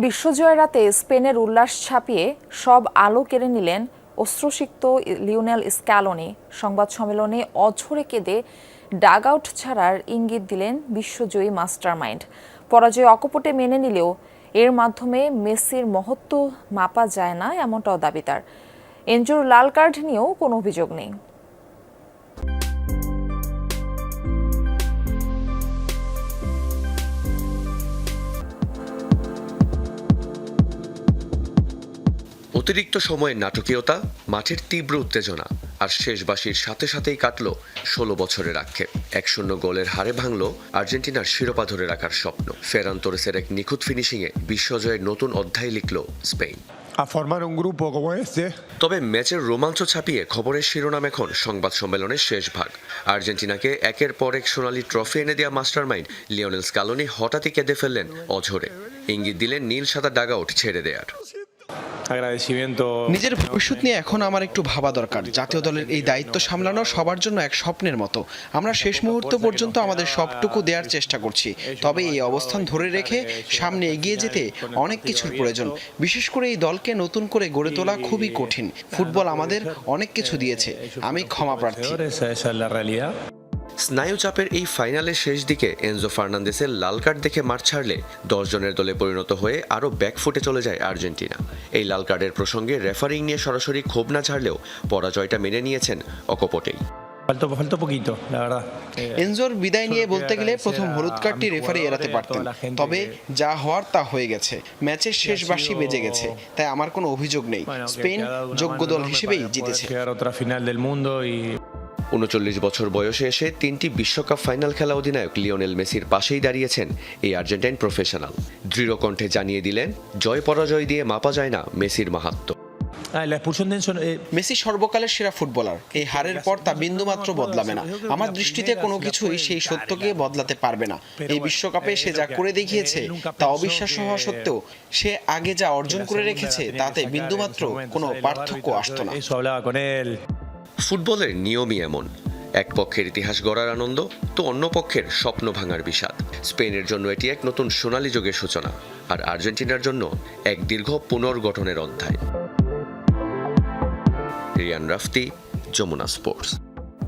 বিশ্বজয়ের রাতে স্পেনের উল্লাস ছাপিয়ে সব আলো কেড়ে নিলেন অশ্রুসিক্ত লিওনেল স্ক্যালোনি। সংবাদ সম্মেলনে অঝরে কেঁদে ডাগআউট ছাড়ার ইঙ্গিত দিলেন বিশ্বজয়ী মাস্টারমাইন্ড। পরাজয় অকপটে মেনে নিলেও এর মাধ্যমে মেসির মহত্ব মাপা যায় না এমনটাও দাবি তার। এনজোর লাল কার্ড নিয়েও কোনো অভিযোগ নেই। অতিরিক্ত সময়ের নাটকীয়তা, মাঠের তীব্র উত্তেজনা আর শেষ বাঁশির সাথে সাথেই কাটল ১৬ বছরের আক্ষেপ। ১-০ গোলের হারে ভাঙল আর্জেন্টিনার শিরোপা ধরে রাখার স্বপ্ন। ফেরান তোরেসের এক নিখুঁত ফিনিশিংয়ে বিশ্বজয়ের নতুন অধ্যায় লিখল স্পেন। তবে ম্যাচের রোমাঞ্চ ছাপিয়ে খবরের শিরোনাম এখন সংবাদ সম্মেলনের শেষ ভাগ। আর্জেন্টিনাকে একের পর এক সোনালি ট্রফি এনে দেওয়া মাস্টারমাইন্ড লিওনেল স্ক্যালোনি হঠাৎই কেঁদে ফেললেন অঝরে। ইঙ্গিত দিলেন নীল সাদা ডাগআউট ছেড়ে দেয়ার। নিজের ভবিষ্যৎ নিয়ে এখন আমার একটু ভাবা দরকার। জাতীয় দলের এই দায়িত্ব সামলানো সবার জন্য এক স্বপ্নের মতো। আমরা শেষ মুহূর্ত পর্যন্ত আমাদের সবটুকু দেওয়ার চেষ্টা করছি। তবে এই অবস্থান ধরে রেখে সামনে এগিয়ে যেতে অনেক কিছুর প্রয়োজন। বিশেষ করে এই দলকে নতুন করে গড়ে তোলা খুবই কঠিন। ফুটবল আমাদের অনেক কিছু দিয়েছে। আমি ক্ষমা প্রার্থী। স্নায়ুচাপের এই ফাইনালের শেষ দিকে এনজো ফার্নান্দেসের লাল কার্ড দেখে মাঠ ছাড়লে ১০ জনের দলে পরিণত হয়ে আরও ব্যাকফুটে চলে যায় আর্জেন্টিনা। এই লাল কার্ডের প্রসঙ্গে রেফারিং নিয়ে সরাসরি ক্ষোভ না ছাড়লেও পরাজয়টা মেনে নিয়েছেন অকপটেই। এনজোর বিদায় নিয়ে বলতে গেলে প্রথম হলুদ কার্ডটি রেফারি এড়াতে পারতেন। তবে যা হওয়ার তা হয়ে গেছে। ম্যাচের শেষ বাঁশি বেজে গেছে, তাই আমার কোনো অভিযোগ নেই। স্পেন যোগ্য দল হিসেবেই জিতেছে। ৩৯ বছর বয়সে এসে ৩টি বিশ্বকাপ ফাইনাল খেলা অধিনায়ক লিওনেল মেসির পাশেই দাঁড়িয়েছেন এই আর্জেন্টাইন প্রফেশনাল। দৃঢ় কণ্ঠে জানিয়ে দিলেন, জয় পরাজয় দিয়ে মাপা যায় না মেসির মাহাত্ম্য। মেসি সর্বকালের সেরা ফুটবলার। এই হারের পর তা বিন্দুমাত্র বদলাবে না। আমার দৃষ্টিতে কোনো কিছুই সেই সত্যকে বদলাতে পারবে না। এই বিশ্বকাপে সে যা করে দেখিয়েছে তা অবিশ্বাস্য হওয়া সত্ত্বেও সে আগে যা অর্জন করে রেখেছে তাতে বিন্দুমাত্র কোনো পার্থক্য আসতো না। ফুটবলের নিয়মই এমন, এক পক্ষের ইতিহাস গড়ার আনন্দ তো অন্য পক্ষের স্বপ্ন ভাঙার বিষাদ। স্পেনের জন্য এটি এক নতুন সোনালী যুগের সূচনা, আর আর্জেন্টিনার জন্য এক দীর্ঘ পুনর্গঠনের অধ্যায়। রিয়ান রাফতি, যমুনা স্পোর্টস।